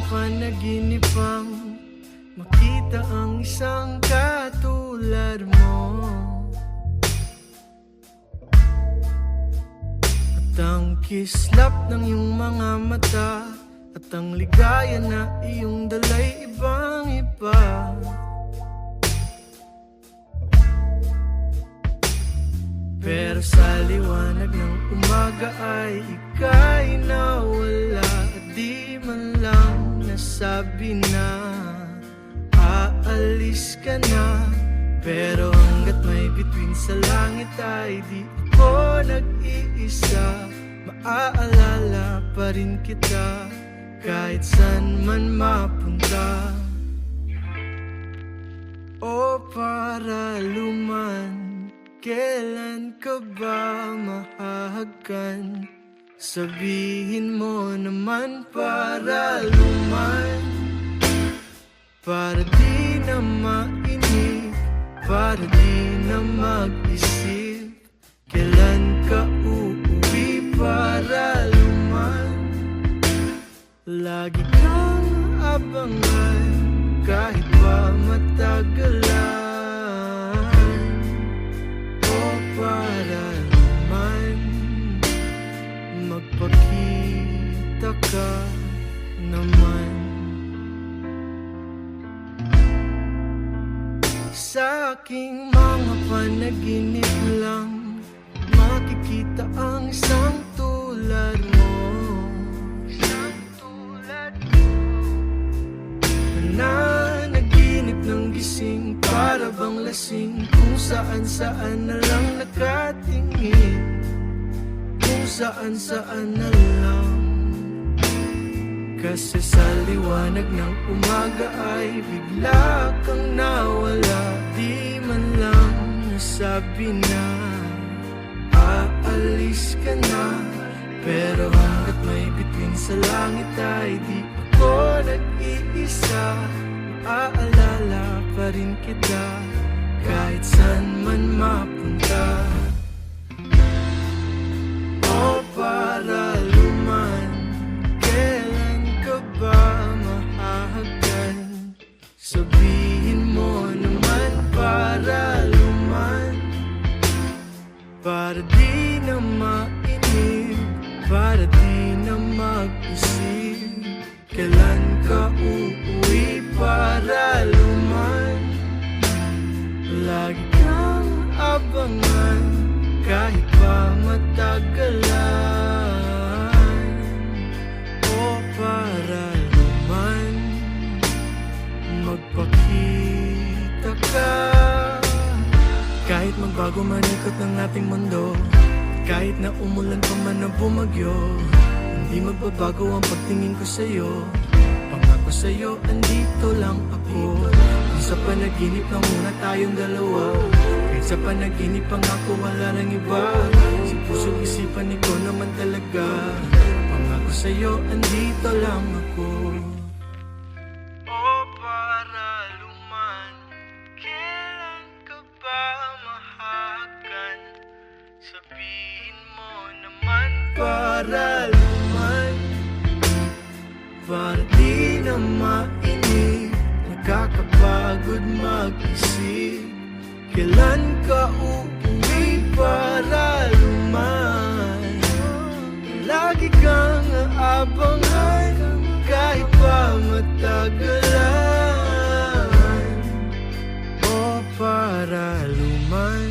panaginipang makita ang isang katulad mo. At ang kislap ng iyong mga mata at ang ligaya na iyong dalay ibang iba. Pero sa liwanag ng umaga ay ika'y nawala at di man lang nasabi na aalis ka na. Pero hanggat may bituin sa langit ay di ako nag-iisa. Maaalala pa rin kita kahit saan man mapunta. O paraluman, kailan ka ba mahahagkan? Sabihin mo naman paraluman, para di na mainip, para di na mag-isip. Kailan ka uuwi paraluman? Lagi kang abangan kahit pa matagalan. O paraluman, magpakita ka naman. Sa aking mga panaginip lang makikita ang isang tulad mo. Nanaginip ng gising, para bang lasing, kung saan na lang nakatingin, kung saan na lang. Kasi sa liwanag ng umaga ay bigla kang nawala. Di man lang nasabi na aalis ka na. Pero hanggat may bituin sa langit ay di ako nag-iisa. Maaalala pa rin kita kahit saan man mapunta. O paraluman, kailan ka ba mahahagkan? Sabihin mo naman paraluman, para di na mainip, para di na mag-isip. Kailan ka uuwi paraluman? Lagi kang abangan kahit pa matagalan. O paraluman, magpakita ka. Kahit magbago man ikot ng ating mundo, kahit na umulan pa man na bumagyo, hindi magbabago ang pagtingin ko sa'yo. Pangako sa'yo, andito lang ako. Kung sa panaginip na muna tayong dalawa, kahit sa panaginip pangako wala nang iba. Si puso't isipan ikaw naman talaga. Pangako sa'yo, andito lang ako. O paraluman, kailan ka ba mahahagkan? Sabihin mo naman paraluman, para di na mainip, nakakapagod mag-isip. Kailan ka uuwi paraluman? Lagi kang aabangan kahit pa matagalan. O paraluman,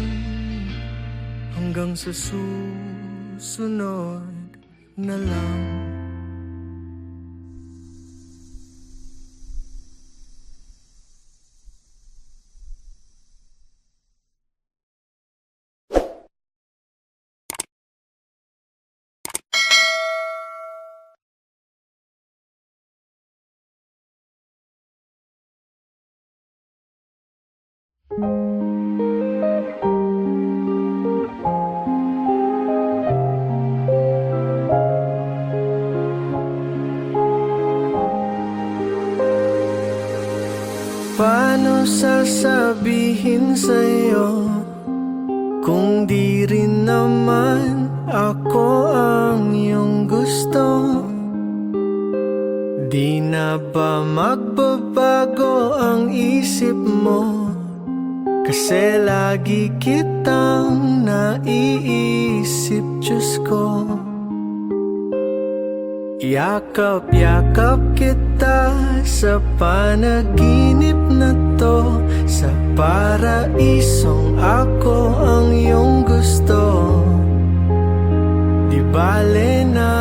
hanggang sa susunod na lang. Paano sasabihin sa'yo kung di rin naman ako ang iyong gusto? Di na ba magbabago ang isip mo? Kasi lagi kitang naiisip, Diyos ko. Yakap-yakap kita sa panaginip na to, sa paraisong ako ang iyong gusto. Di bale na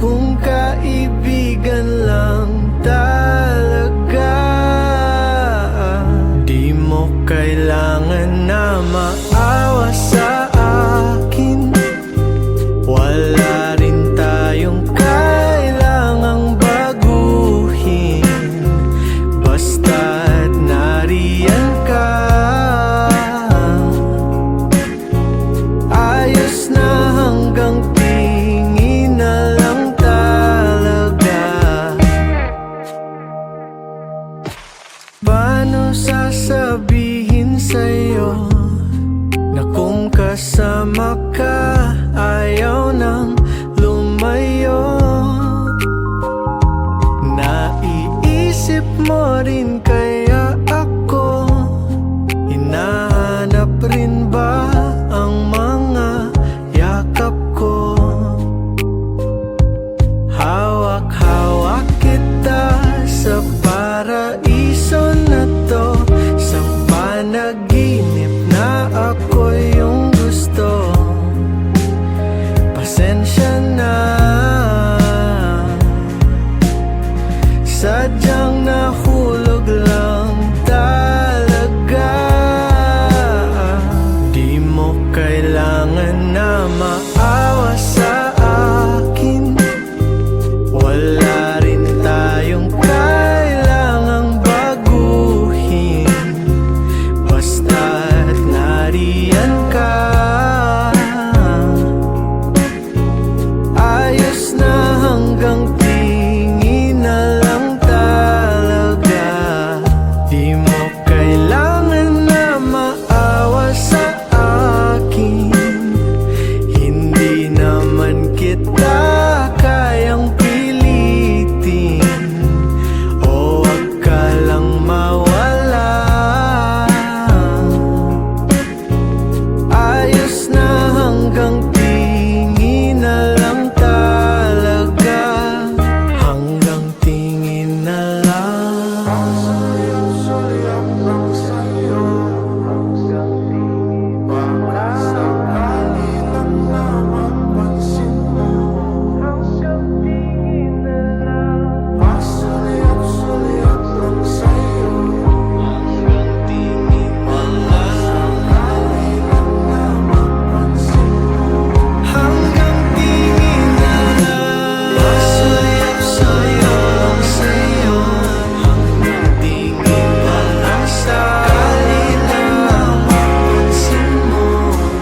kung kaibigan lang talaga. Di mo kailangan na maawa sa akin. Wala rin tayong kailangang baguhin, basta't nariyan ka. Ayos na hanggang tingin na lang talaga. Paano sasabihin sa'yo na kung kasama ka ayaw nang lumayo? Naiisip mo rin kaya ako? Hinahanap rin ba ang mga yakap ko? Hawak-hawak kita sa paraiso na to, sa panaginip na ako yung gusto. Pasensya na, sadyang nahulog lang talaga. Di mo kailangan na maawa sa akin. Wala rin tayong kailangang baguhin, basta't nariyan ka. Ayos na hanggang tingin na lang talaga. Di mo kailangan na maawa sa akin. Hindi naman kita kayang pilitin, o wag ka lang mawala. Ayos na hanggang tingin na lang talaga. Hanggang tingin na lang. Sulyap lang sa'yo, hanggang tingin baka sakali lang na mapansin mo. Hanggang tingin na lang. Sulyap lang sa'yo, hanggang tingin na lang. Sakali lang na mapansin mo. Hanggang tingin na lang. Sulyap lang sa'yo, hanggang tingin na lang. Sakali lang na mapansin mo.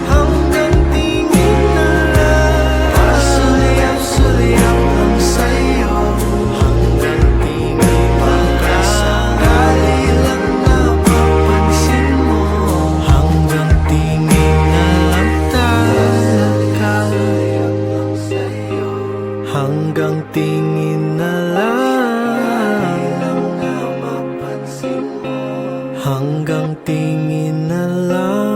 Hanggang tingin na lang. Sulyap lang sa'yo, hanggang tingin na lang. Sakali lang na mapansin mo. Hanggang tingin na lang talaga. Hanggang tingin na lang. Hanggang tingin na lang.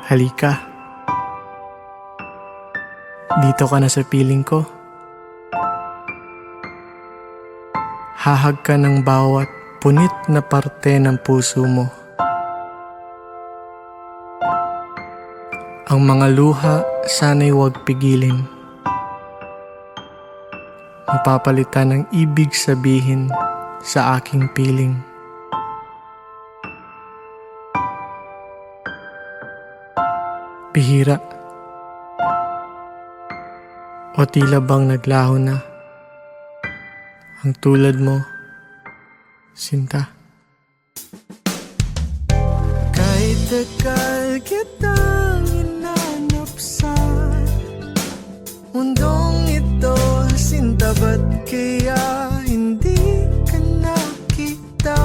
Halika. Dito ka na sa piling ko. Hahag ka ng bawat punit na parte ng puso mo. Ang mga luha sana'y huwag pigilin. Mapapalitan ng ibig sabihin sa aking piling. Bihira. O tila bang naglaho na ang tulad mo, sinta. Kahit tagal kitang hinanap sa mundong ito, sinta, ba't kaya hindi ka nakita?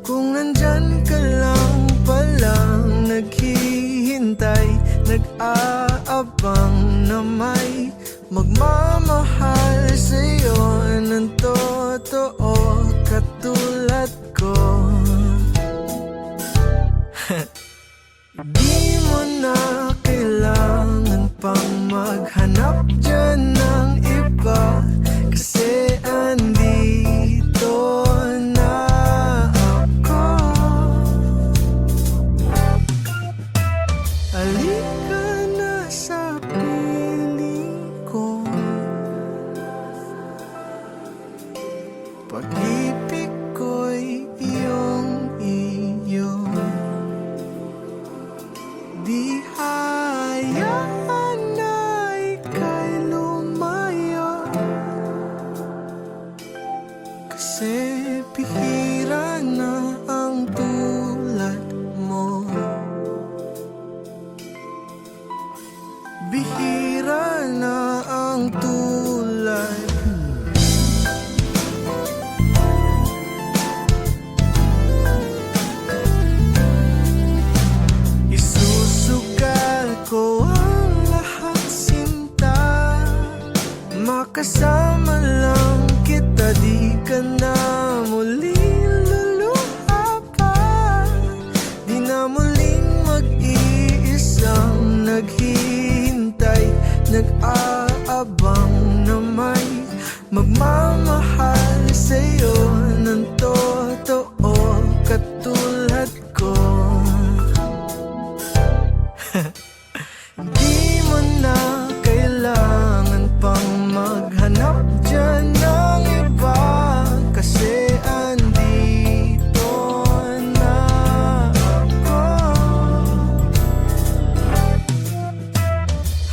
Kung nandyan ka lang palang naghihintay, nag-aabang na may magmamahal sa'yo ng totoo katulad ko. Di mo na kailangan pang maghanap dyan ng iba, kasi andito na ako. Halika na sa piling ko, pag-ibig ko'y iyong iyo. Di hayaan na ika'y lumayo, kasi bihira na ang tulad mo. Bihira na ang tulad. Isusugal ko ang lahat, sinta, makasama lang kita, di ka na muling luluha pa. Di na muling mag-iisang naghihintay, nag-aabang na may magmamahal sa'yo ng totoo katulad ko. Di mo na kailangan pang maghanap dyan ng iba, kasi andito na ako.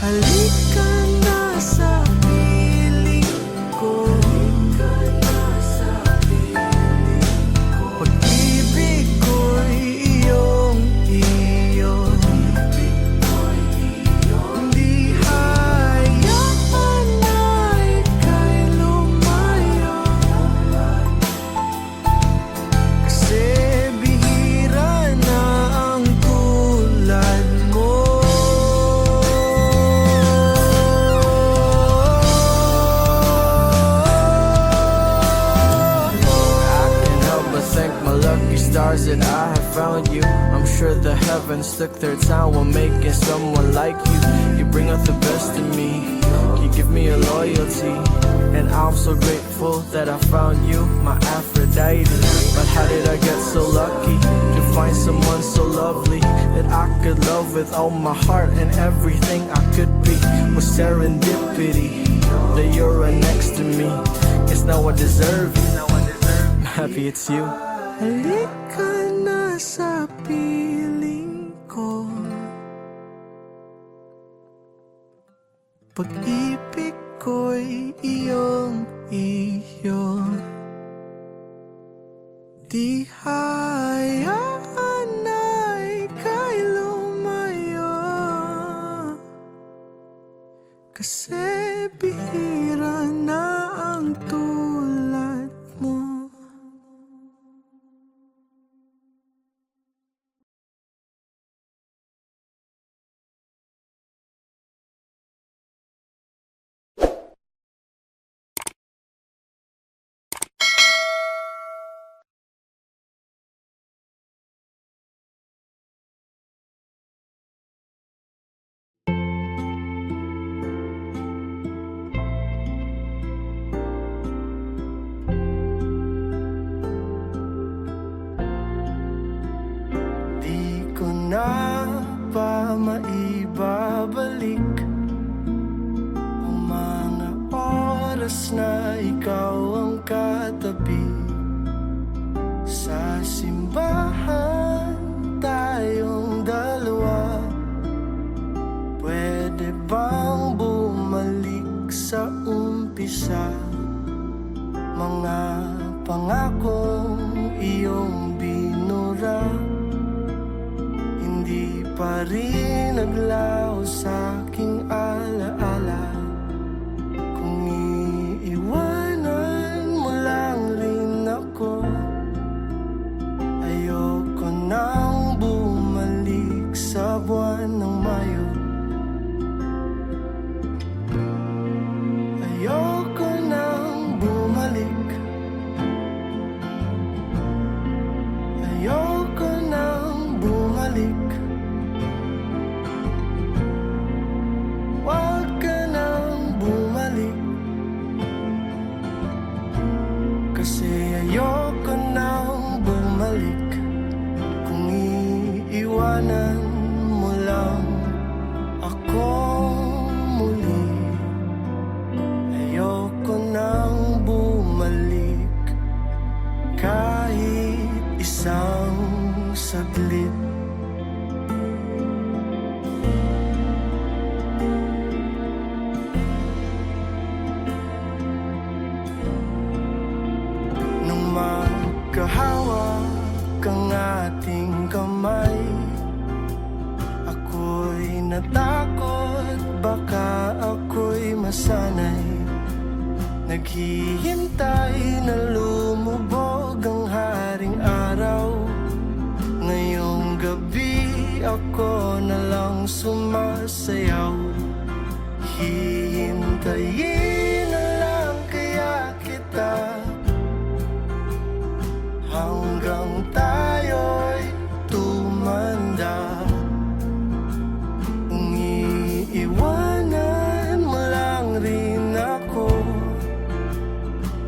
Halika na sa piling ko, pag-ibig ko'y iyong iyo. Di hayaan na ika'y lumayo, kasi bihira na ang tulad mo. I can't help but thank my lucky stars that I have found you. I'm sure the heavens took their time when making someone like you. You bring out the best in me, you give me a loyalty, and I'm so grateful that I found you, my Aphrodite. But how did I get so lucky to find someone so lovely that I could love with all my heart, and everything I could be was serendipity. That you're right next to me, it's now I deserve you. I'm happy it's you. Halika na sa piling ko, pag-ibig ko'y iyong iyo. Di hayaan na ika'y lumayo, kasi bihira na ang tulad mo. Na pa maibabalik ang mga oras na ikaw ang katabi. Sa simbahan tayong dalawa, pwede bang bumalik sa umpisa? Mga pangakong iyong binura, hindi pa rin naglaho sa aking alaala. magkahawak ang ating kamay. Ako'y natakot, baka ako'y masanay. Naghihintay na lumubog ang haring araw. Ngayong gabi ako na lang sumasayaw. Hihintayin na lang kaya kita hanggang tayo'y tumanda. Kung iiwanan mo lang rin ako,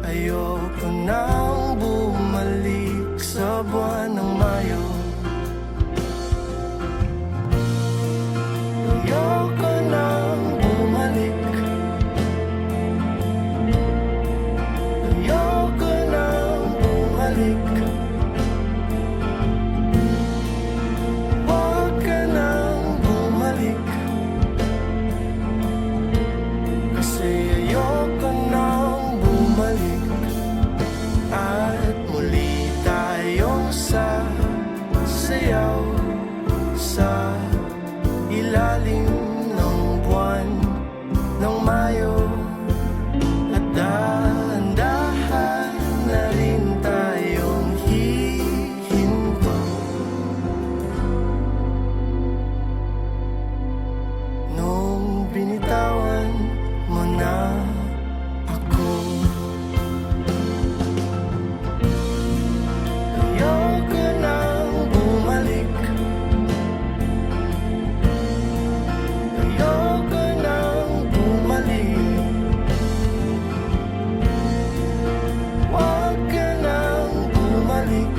ayoko nang bumalik sa buwan ng Mayo. Ayoko nang bumalik. Ayoko nang bumalik. Huwag ka nang bumalik. Kasi ayoko nang bumalik. At muli tayong sasayaw sa ilalim ng buwan ng Mayo. At dahan-dahan na rin tayong hihinto. Nung binitawan mo na ako, ayoko nang bumalik. Ayoko nang bumalik. Huwag ka nang bumalik.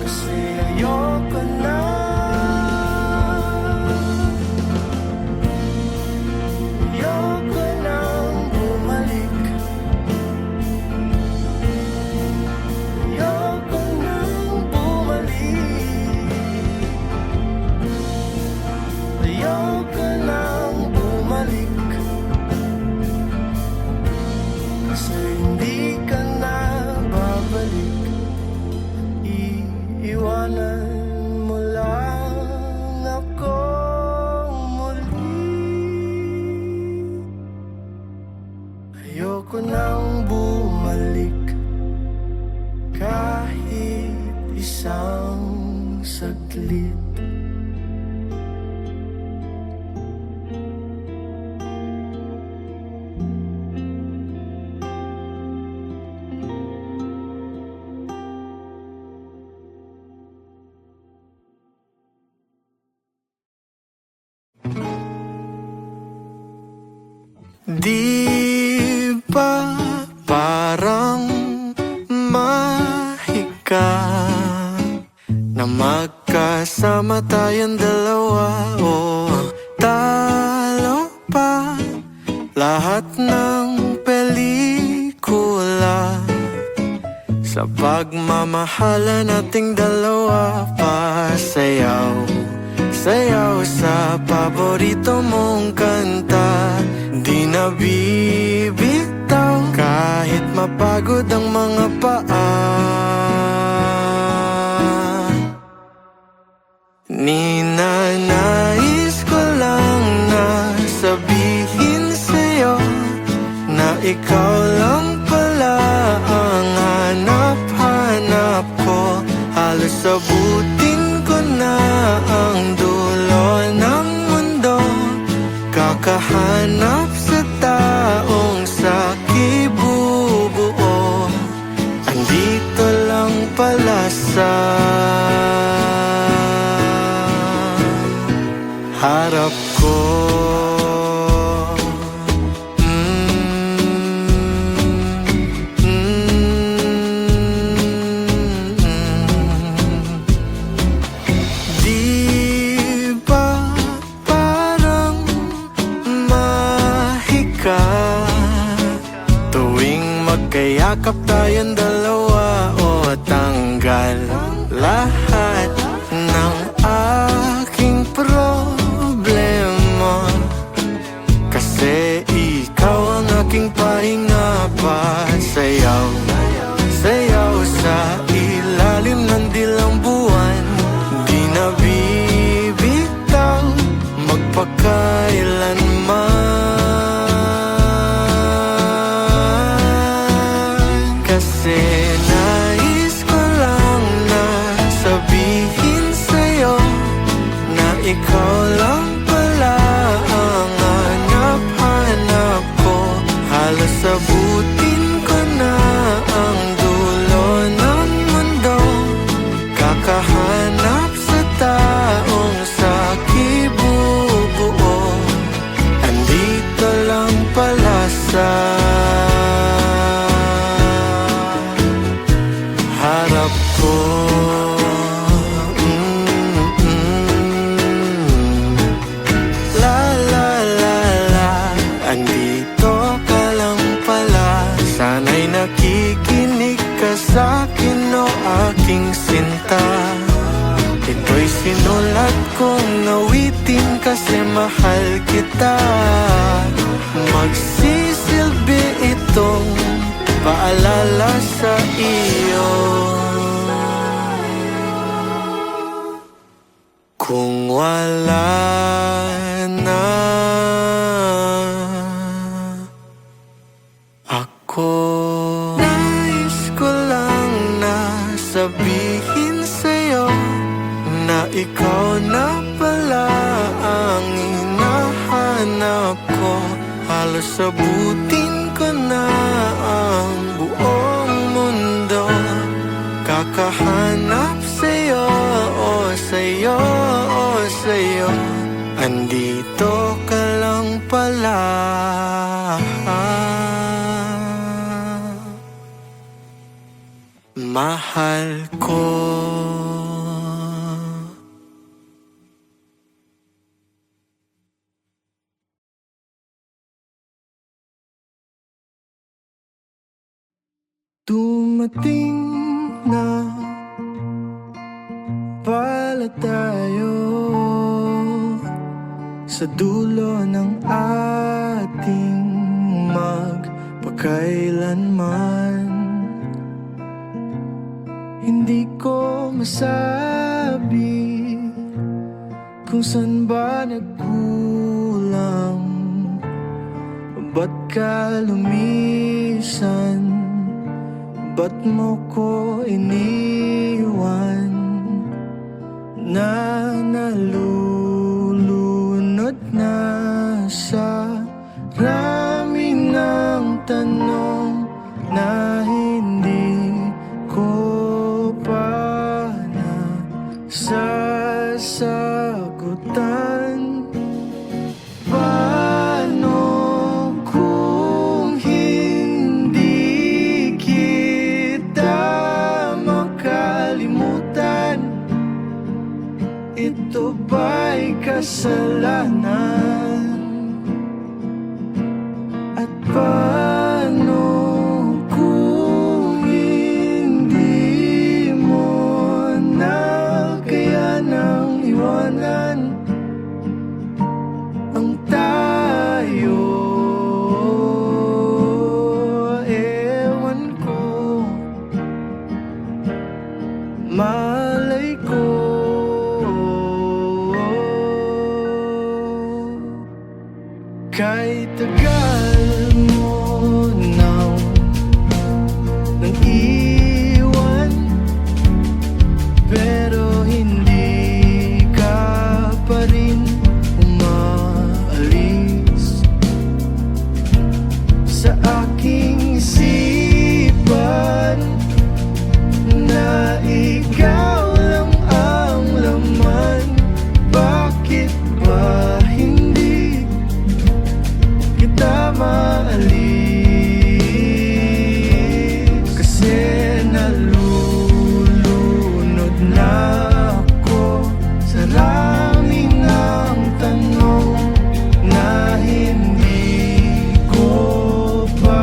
Kasi ayoko na. Ayoko nang bumalik. Ayoko nang bumalik. Ayoko nang bumalik. Kasi hindi ka na babalik. Iiwanan mo lang ako muli. Ayoko nang bumalik kahit isang saglit. Di ba parang mahika na magkasama tayong dalawa? O talo pa lahat ng pelikula sa pagmamahala nating dalawa. Pasayaw, sayaw sa paborito mong kanta. Di na bibitaw kahit mapagod ang mga paa. Ninanais ko lang na sabihin sa'yo na ikaw lang pala ang hanap-hanap ko. Halos abutin ko na ang dulo ng mundo, kakahanap sa taong sa kibubuo. Andito lang pala sa harap ko. Di ba parang mahika tuwing magkayakap tayong dalawa? O tanggal lahat ng aking problema, kasi ikaw ang aking pahinga. Pasayaw, Sasabutin ko na ang dulo ng mundo, kakahanap sa taong sa kibubuo. Andito lang pala sa harap ko. La la la la, andito ka lang pala. Sana'y nakikinig ka sa'kin, o aking sinta. Ito'y sinulat kong awitin kasi mahal kita. Magsisilbi itong paalala sa iyo. Kung wala na ako, nais ko lang na sabihin sa'yo na ikaw na pala ang hinahanap ko. Halos sabutin ko na ang buong mundo, kakahanap sa'yo, o sa'yo, o sa'yo. Andito ka lang pala. Mahal ko. Dumating na pala tayo sa dulo ng ating magpakailanman. Hindi ko masabi kung saan ba nagkulang, ba't ka lumisan, ba't mo ko iniwan, na nalulunod na sa rami ng tanong na hindi ko pa nasasagutan. Paano kung hindi kita makalimutan? Ito ba'y kasalanan? At paano kung hindi mo na kaya nang iwanan ang tayo? Ewan ko, malay ko, kahit tagal mo nang iwan, pero hindi ka pa rin umaalis sa aking isipan, na ikaw lang ang laman. Bakit ba hindi kita maalis? Kasi nalulunod na ako sa rami ng tanong na hindi ko pa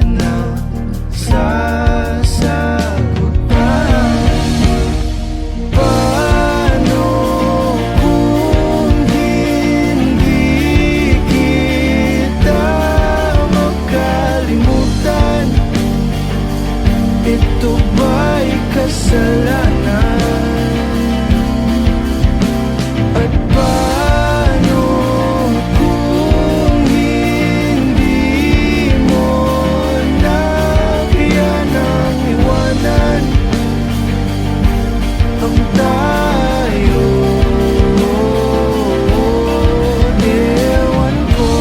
nasasagutan. Paano kung hindi kita makalimutan? Ito ba'y kasalanan? At paano kung hindi mo na kaya nang iwanan ang tayo? Ewan ko,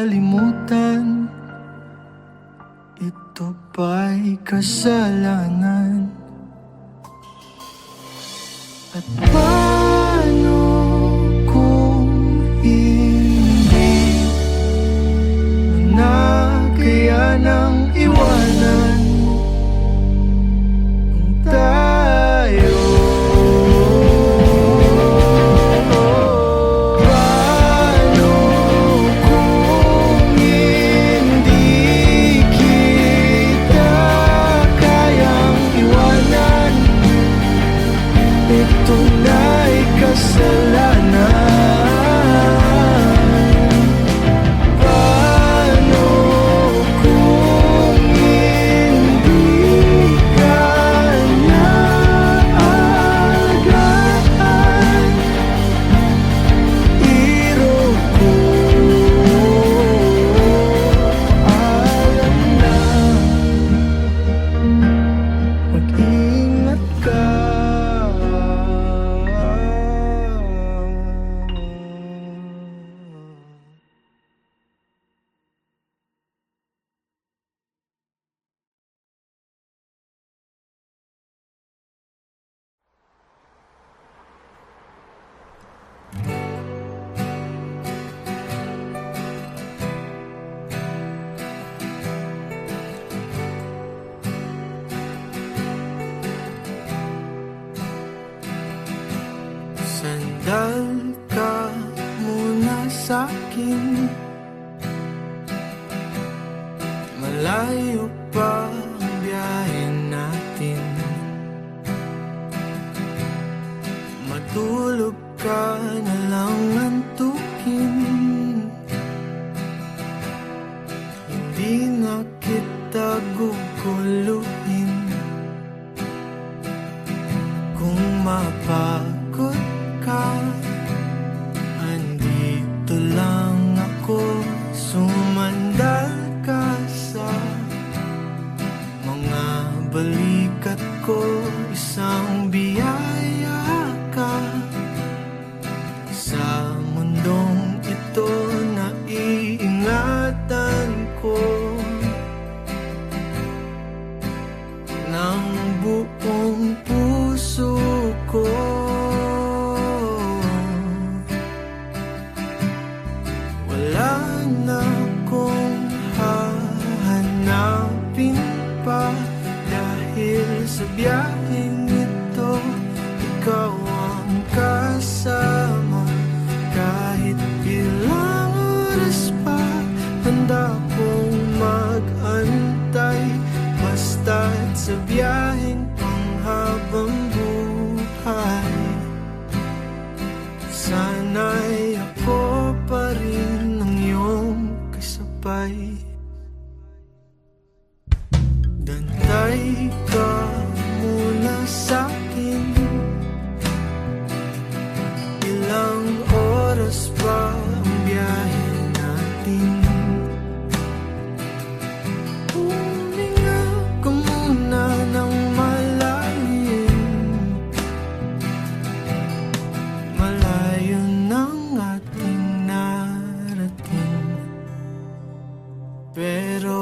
makalimutan. Ito ba'y kasalanan? At paano kung hindi mo na kaya nang iwanan kung tayo? Paano kung hindi kita kayang iwanan? Ito na'y kasalanan. Paano kung hindi ka naagahan? Iro ko alam na. Mag-ingat ka. Sandal ka muna sa'kin, malayo pa ang biyahe natin. Matulog ka na lang antukin, hindi na kita guguluhin. Kung mapagod ka, andito lang ako. Sumandal ka sa mga balikat ko. Isang biyaya ka sa mundong ito na iingatan ko ng buong puso ko. Wala na akong hahanapin pa, dahil sa biyaheng ito ikaw ang kasama. Kahit ilang oras pa, handa kong mag-antay, basta't sa biyaheng panghabang buhay. Sana'y ako pa rin ang iyong kasabay. Dantay ka muna sa'kin, ilang oras pa ang biyahe natin. Huminga ka muna ng malalim, malayo ng ating narating. Pero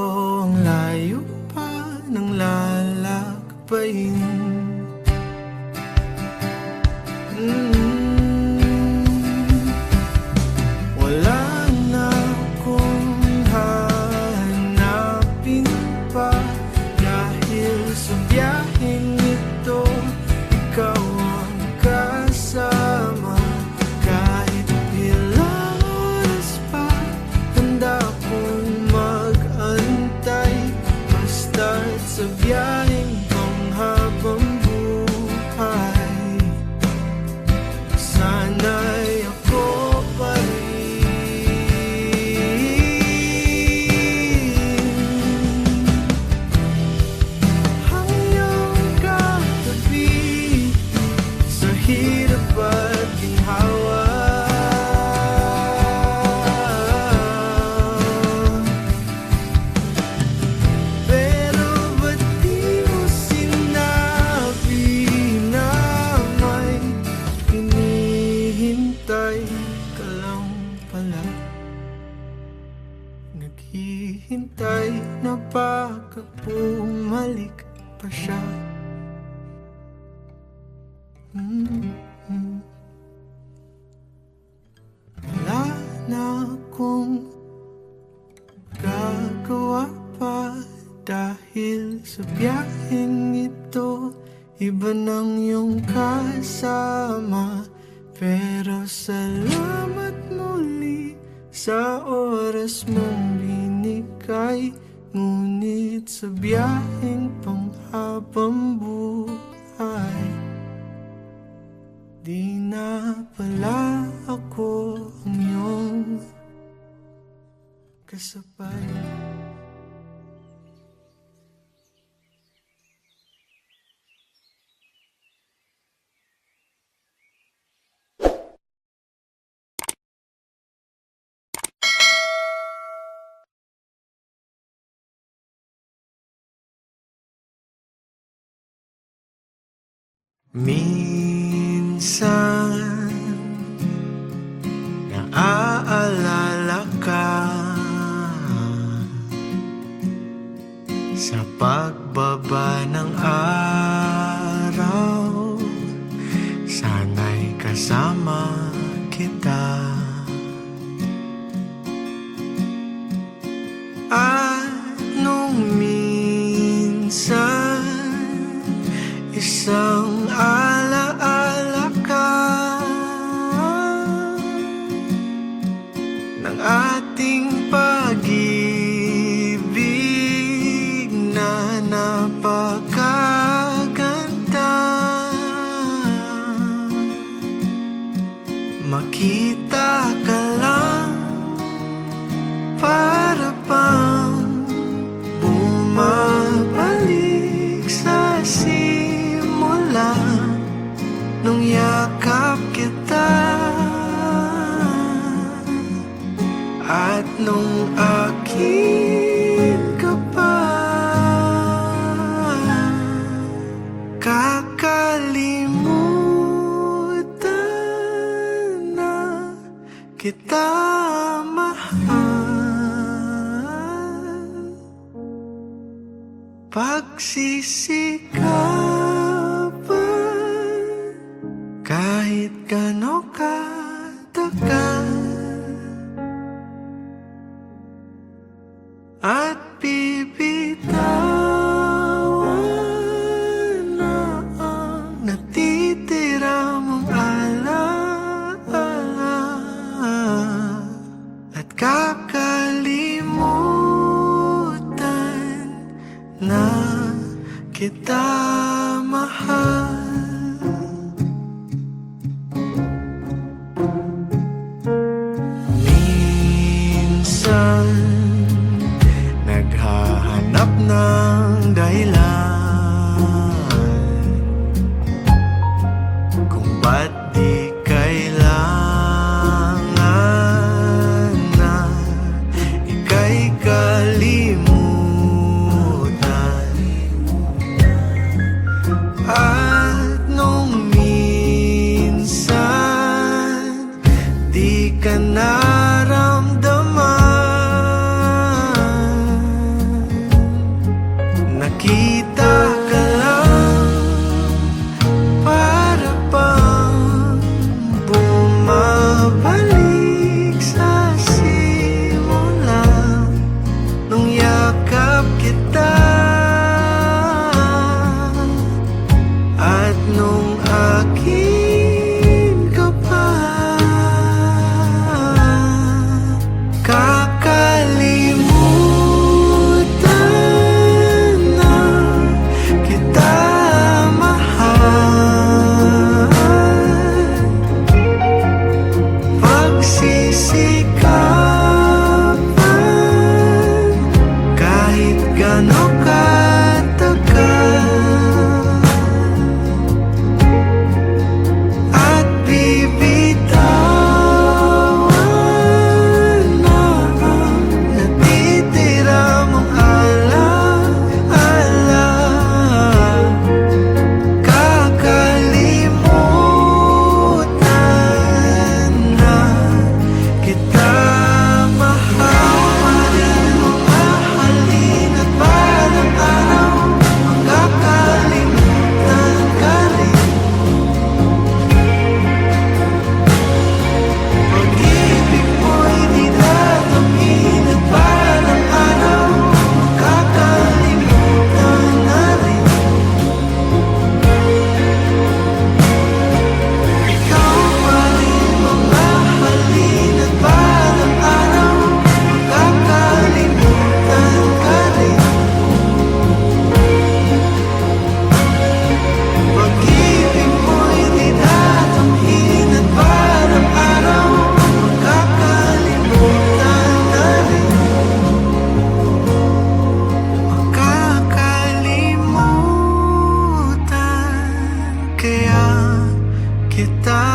ang layo pa ng lalakbayin. bumalik pa siya. Wala na akong gagawa pa dahil sa biyaheng ito. Iba nang iyong kasama. Pero salamat muli sa oras mong binigay. Ngunit sa biyaheng panghabang buhay, di na pala ako ang iyong kasabay. Minsan naaalala ka sa pagbaba ng araw. Sana'y kasama kita. At nung minsan isang alaala ka ng ating pag-ibig na napakaganda. Makita ka lang, para bang bumabalik sa nung yakap kita. At nung akin ka pa, kakalimutan na kita mahal. Pagsisikapan kahit gano'n katagal, at bibitawan na ang natitira mong alaala, at kakalimutan na kita mahal. Naghahanap ng dahilan kung ba't di kailangan na ika'y kalimutan. At nung minsan di ka naramdaman, nakita ka lang, para bang bumabalik sa simula nung yakap kita. At nung akin ka pa, kita